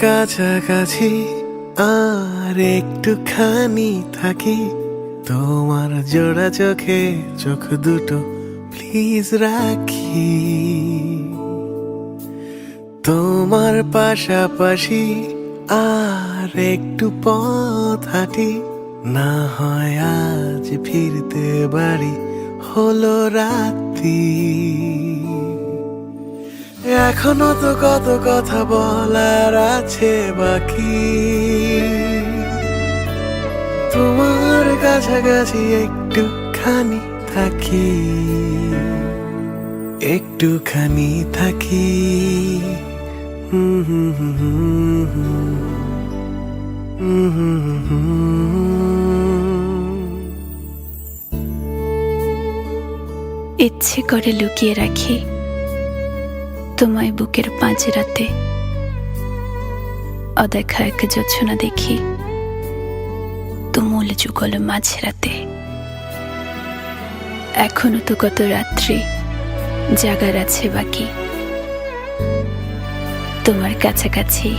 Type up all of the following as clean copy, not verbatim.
কাছাকাছি আর একটুখানি থাকি, তোমার জোড়া চোখে চোখ দুটো প্লিজ রাখি। তোমার পাশাপাশি আর একটু পথ হাঁটি, না হয় আজ ফিরতে বাড়ি হলো রাত্রি। এখনো তো কত কথা বলার আছে বাকি, তোমার কাছাকাছি একটুখানি থাকি, একটুখানি থাকি। ইচ্ছে করে লুকিয়ে রাখি তোমায় বুকের পাঁজরাতে, অদেখা এক জোছনা দেখি তুমুল যুগল মাঝরাতে। এখনো তো কত রাত্রি জাগার আছে বাকি, তোমার কাছাকাছি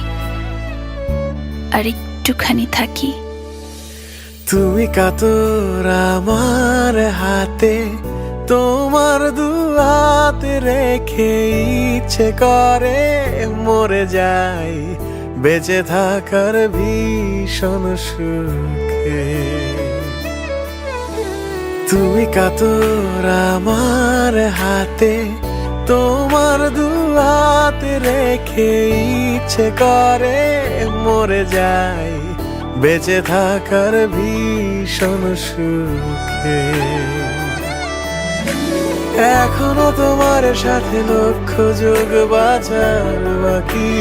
আর একটুখানি থাকি। তুমি কাতর আমার হাতে, তোমার দুহাতে রেখে ইচ্ছে করে মরে যাই বেঁচে থাকার ভীষণ সুখে। তুমি কাতর আমার হাতে, তোমার দুহাতে রেখে ইচ্ছে করে মরে যাই বেঁচে থাকার ভীষণ সুখে। এখনো তোমার সাথে লক্ষ যোগ বাজার বাকি,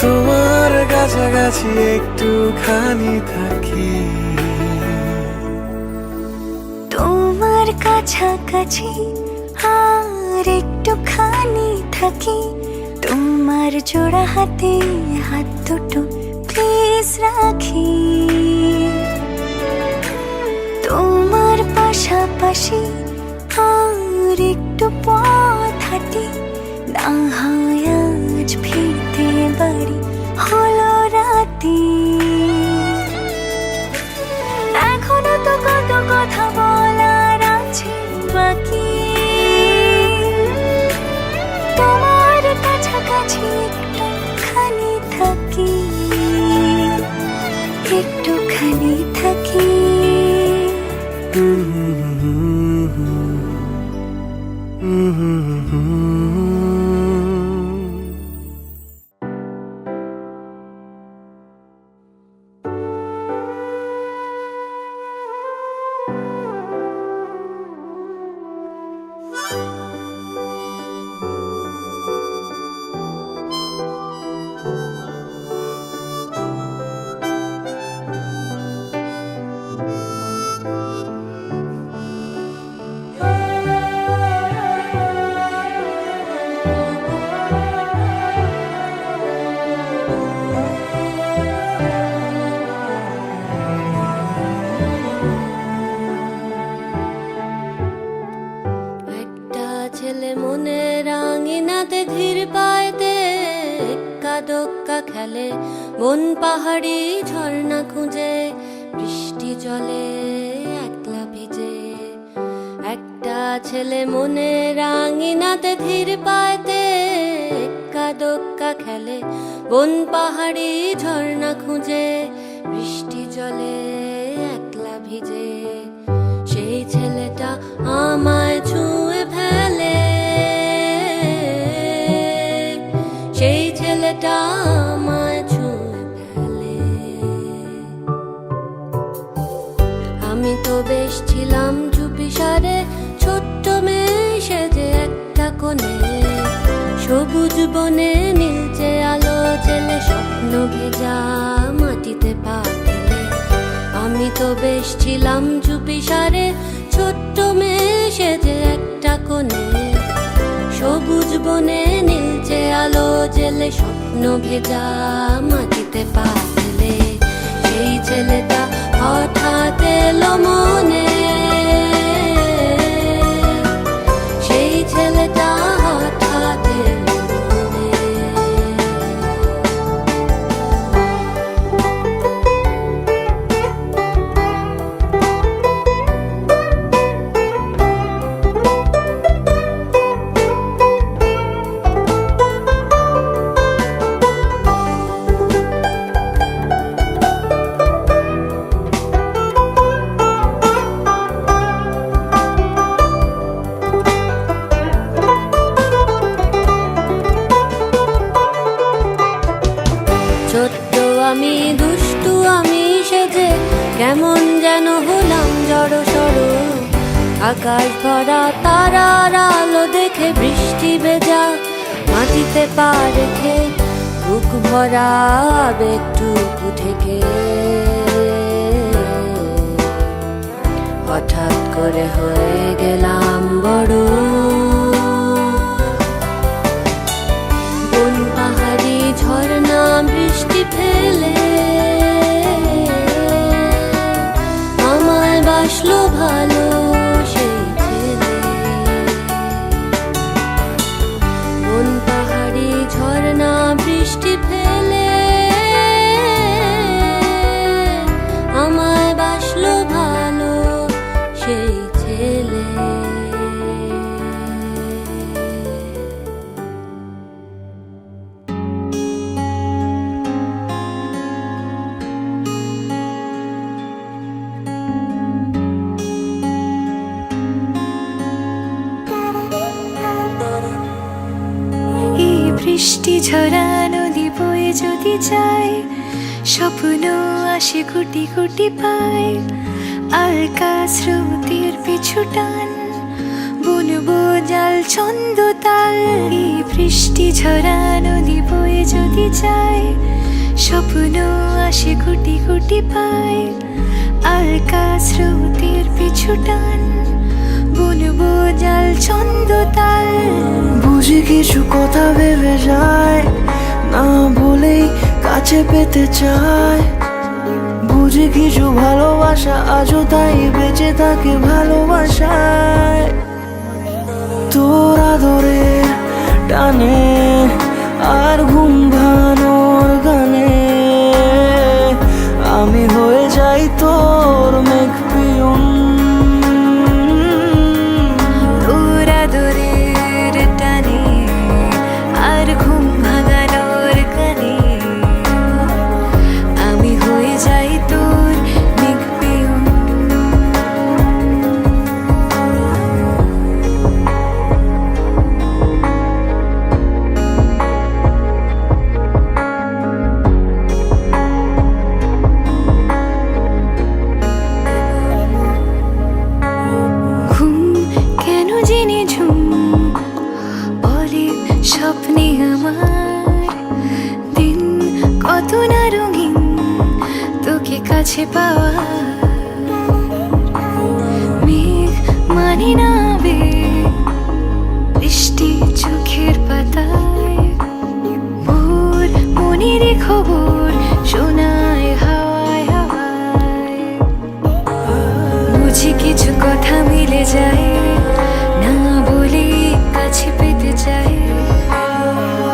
তোমার কাছাকাছি একটুখানি থাকি, তোমার কাছাকাছি আর একটুখানি থাকি। তোমার জোড়া হাতে হাত দুটো প্লিজ রাখি। তোমার পাশাপাশি আর একটু পথ হাঁটি, না হয় আজ ফিরতে বাড়ি হলো রাতি। এখনো তো কত কথা বলার আছে বাকি, তোমার কাছাকাছি একটুখানি থাকি, একটুখানি থাকি। ছেলে মনের আঙিনাতে ধীর পায়তে এক্কা দোক্কা খেলে, বন পাহাড়ি ঝর্ণা খুঁজে বৃষ্টি জলে একলা ভিজে। একটা ছেলে মনের আঙিনাতে ধীর পায়তে এক্কা দোক্কা খেলে, বন পাহাড়ি ঝর্ণা খুঁজে বৃষ্টি জলে একলা ভিজে। সেই ছেলেটা আমায় ছুঁয়ে ফেলে, সেই ছেলেটা আমায় ছুঁয়ে ফেলে। আমি তো বেশ ছিলাম চুপিসারে ছোট্ট মেয়ে সেজে একটা কোণে, সবুজ বনে নীলচে আলো জেলে স্বপ্ন ভেজা মাটিতে পা ফেলে। আমি তো বেশ ছিলাম চুপিসারে ছোট্ট মেয়ে সেজে একটা কোণে, সবুজ বনে নীলচে আলো জেলে স্বপ্ন ভেজা মাটিতে পা ফেলে। সেই ছেলেটা হঠাৎ এলো মনে, সেই ছেলেটা হঠাৎ এলো মনে। ছোট্ট আমি দুষ্টু আমি সেজে কেমন যেন হলাম জড়ো সড়ো। আকাশ ভরা তারার আলো দেখে বৃষ্টি ভেজা মাটিতে পা রেখে বুক ভরা আবেগটুকু থেকে হঠাৎ করে হয়ে গেলাম বড়। বন পাহাড়ি ঝর্ণা বৃষ্টি ফেলে আমায় বাসলো ভালো সেই ছেলে। বন পাহাড়ি ঝর্ণা বৃষ্টি ফেলে আমায় বাসলো ভালো সেই ছেলে। এই বৃষ্টি ঝরা নদী বয়ে যদি যায়, স্বপ্ন আসে কোটি কোটি পায়। আলকা স্রোতের পিছু টান, বুনবো জাল ছন্দ তাল। এই বৃষ্টি ঝরা নদী বয়ে যদি যায়, স্বপ্ন আসে কোটি কোটি পায়। আলকা স্রোতের পিছু টান, বুনবো জাল ছন্দ তাল। বুঝি কিছু কথা ভেবে যায়, না বলেই কাছে পেতে চায়। বুঝি কিছু ভালোবাসা আজও তাই বেঁচে থাকে ভালোবাসায়। তোর আদরের টানে আর ঘুম ভাঙানোর গানে আমি হয়ে যাই তোর মেঘ পিয়ন। তোর আদরের টানে আর ঘুম ভাঙানোর গানে আমি হয়ে যাই তোর মেঘ পিয়ন। ঘুম কেন জেনে ঝুম বলে স্বপ্নে আমার, দিন কত না রঙিন তোকে কাছে পাওয়া। মেঘ মানে না আবেগ, বৃষ্টি চোখের পাতায়। ভোর মনের খবর শোনায় হাওয়ায় হাওয়ায়। বুঝি কিছু কথা মিলে যায়, না বলে কাছে পেতে চাই।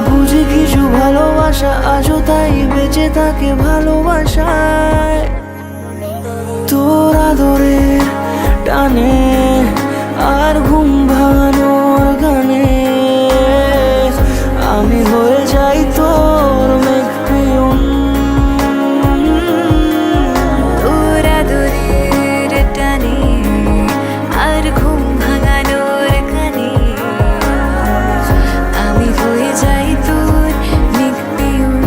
বুঝি কিছু ভালোবাসা আজও তাই বেঁচে থাকে ভালোবাসায়। তোর আদরের টানে আর ঘুম ভাঙানোর গানে আমি হয়ে যাই তোর মেঘ পিয়ন। তোর আদরের টানে আর ঘুম ভাঙানোর গানে আমি হয়ে যাই তোর মেঘ পিয়ন।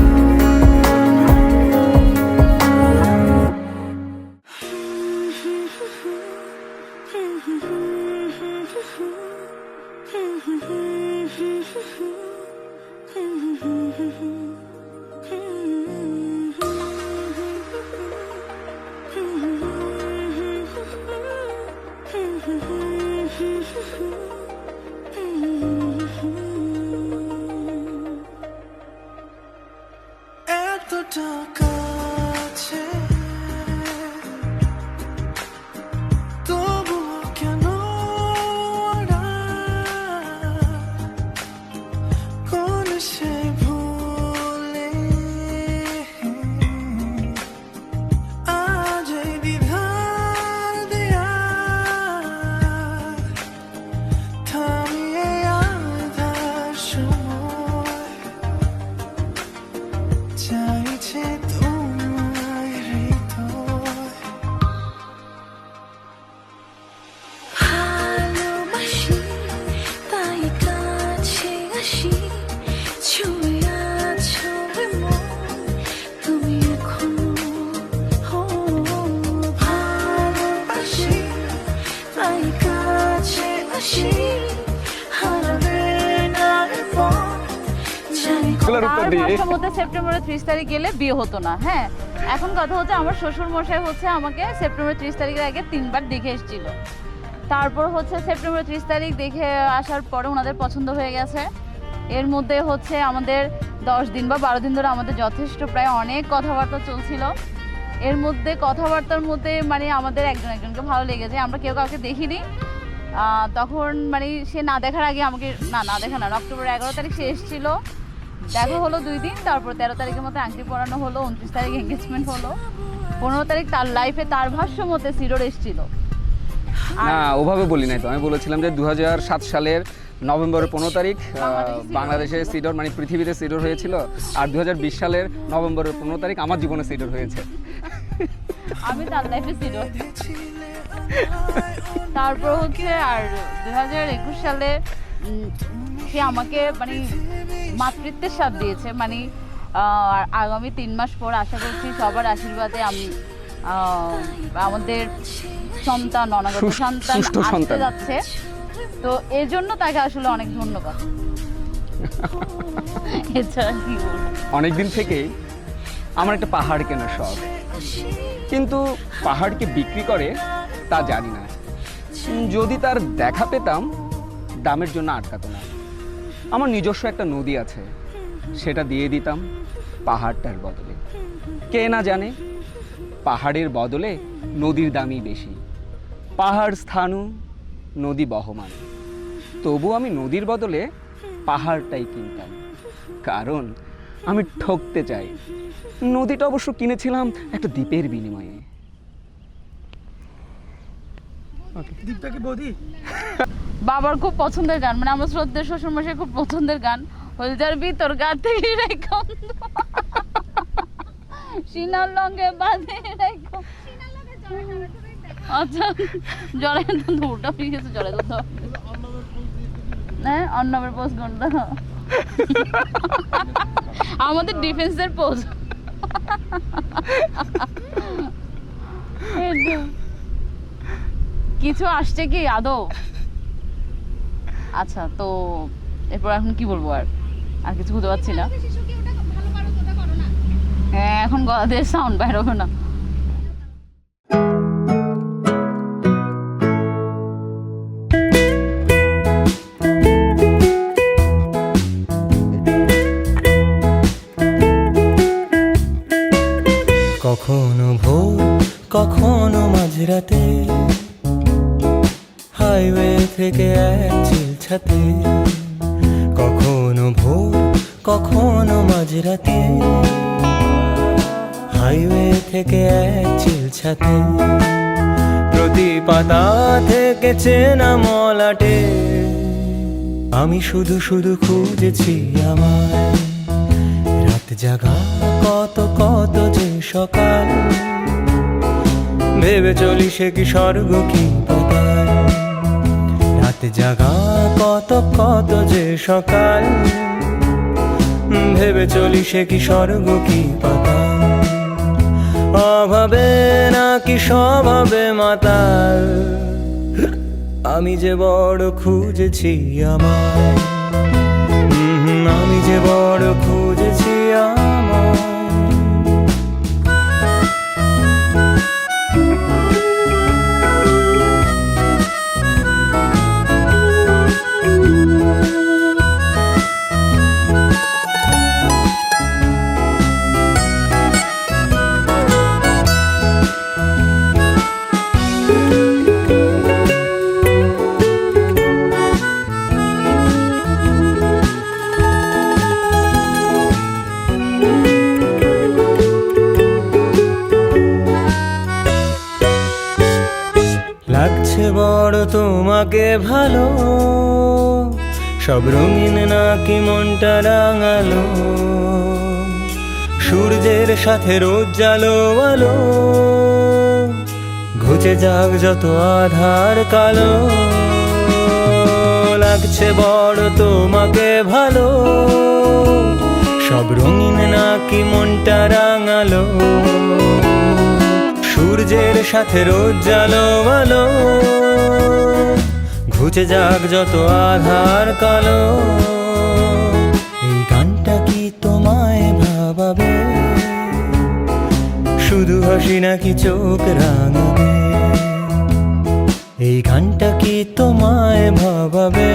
এতটা কাছে তবুও কেন ওরা কোন সে ভুলে আজ এই দ্বিধার দেয়া থামিয়ে আধার সময় চাইছে তোমায় রে। সম্মতে সেপ্টেম্বরের 30 তারিখ গেলে বিয়ে হতো না। হ্যাঁ, এখন কথা হচ্ছে আমার শ্বশুর মশাই হচ্ছে আমাকে সেপ্টেম্বর 30 তারিখের আগে 3বার দেখে এসেছিল। তারপর হচ্ছে সেপ্টেম্বর 30 তারিখ দেখে আসার পরে ওনাদের পছন্দ হয়ে গেছে। এর মধ্যে হচ্ছে আমাদের 10 দিন বা 12 দিন ধরে আমাদের যথেষ্ট প্রায় অনেক কথাবার্তা চলছিল। এর মধ্যে কথাবার্তার মধ্যে মানে আমাদের একজন একজনকে ভালো লেগেছে, আমরা কেউ কাউকে দেখিনি। তখন মানে সে না দেখার আগে আমাকে না দেখা না, অক্টোবর 11 তারিখ সে এসেছিল, দেখা হলো 2 দিন, তারপর 13 তারিখের মতো আংটি পরানো হলো, 29 তারিখ এঙ্গেজমেন্ট হলো, 15 তারিখ তার লাইফে তার ভাষ্য মতে সিডোর এসেছিল। না, ওভাবে বলি নাই তো, আমি বলেছিলাম যে 2007 সালের নভেম্বরের 15 তারিখ বাংলাদেশে সিডোর মানে পৃথিবীতে সিডোর হয়েছিল, আর 2020 সালের নভেম্বরের 15 তারিখ আমার জীবনে সিডোর হয়েছে। আমি তার লাইফে সিডোর। তারপর হচ্ছে আর 2021 সালে সে আমাকে মানে মাতৃত্বের স্বাদ দিয়েছে। মানে আগামী 3 মাস পর আশা করছি সবার আশীর্বাদে আমি আমাদের সন্তান অনাগত সন্তান আসতে যাচ্ছে। তো এর জন্য তাকে আসলে অনেক ধন্যবাদ। এছাড়া কি বলবো, অনেকদিন থেকেই আমার একটা পাহাড় কেনার শখ, কিন্তু পাহাড়কে বিক্রি করে তা জানি না। যদি তার দেখা পেতাম দামের জন্য আটকাতো না। আমার নিজস্ব একটা নদী আছে, সেটা দিয়ে দিতাম পাহাড়টার বদলে। কে না জানে পাহাড়ের বদলে নদীর দামই বেশি। পাহাড় স্থানু নদী বহমান, তবু আমি নদীর বদলে পাহাড়টাই কিনতাম, কারণ আমি ঠকতে চাই। নদীটা অবশ্য কিনেছিলাম একটা দ্বীপের বিনিময়ে। বাবার খুব পছন্দের গান, মানে আমার শ্রদ্ধেয় শ্বশুরমশাই খুব পছন্দের গান, হলজার ভিতর গাতে রেখো সিনার লঙ্গে বাঁধে রেখো। আচ্ছা, জলে তো ওটা হয়ে গেছে, জলে তো হ্যাঁ অন্নবের পোজ কোনটা? আমাদের ডিফেন্সের পোজ। কিছু আসছে কি আদৌ? আচ্ছা, তো এরপর এখন কি বলবো, আর কিছু বুঝতে পারছি না। হ্যাঁ, এখন গলা দিয়ে সাউন্ড বাইর হবে না। কখনো ভোর কখনো মাঝরাতে, হাইওয়ে থেকে এক চিলছাতে। কখনো ভোর কখনো মাঝরাতে, হাইওয়ে থেকে এক চিলছাতে। প্রতি পাতা থেকে চেনা মলাটে, আমি শুধু শুধু খুঁজেছি আমায়। রাত জাগা কত কত যে সকাল, ভেবে চলি সে কি স্বর্গ কি পাতাল। রাত জাগা কত কত যে সকাল, ভেবে চলি সে কি স্বর্গ কি পাতাল। অভাবে নাকি স্বভাবে মাতাল, আমি যে বড় খুঁজেছি আমায়। আমি যে বড় খুঁজেছি আমায়। লাগছে বড় তোমাকে ভালো, সব রঙিন নাকি মনটা রাঙালো। সূর্যের সাথে রোদ জালো আলো, ঘুচে যাক যত আধার কালো। লাগছে বড় তোমাকে ভালো, সব রঙিন নাকি মনটা রাঙালো। সূর্যের সাথে রোদ জালো আলো, ঘুচে যাক যত আধার কালো। এই গানটা কি তোমায় হাসি নাকি চোখ রাঙাবে, এই গানটা কি তোমায় ভাবাবে?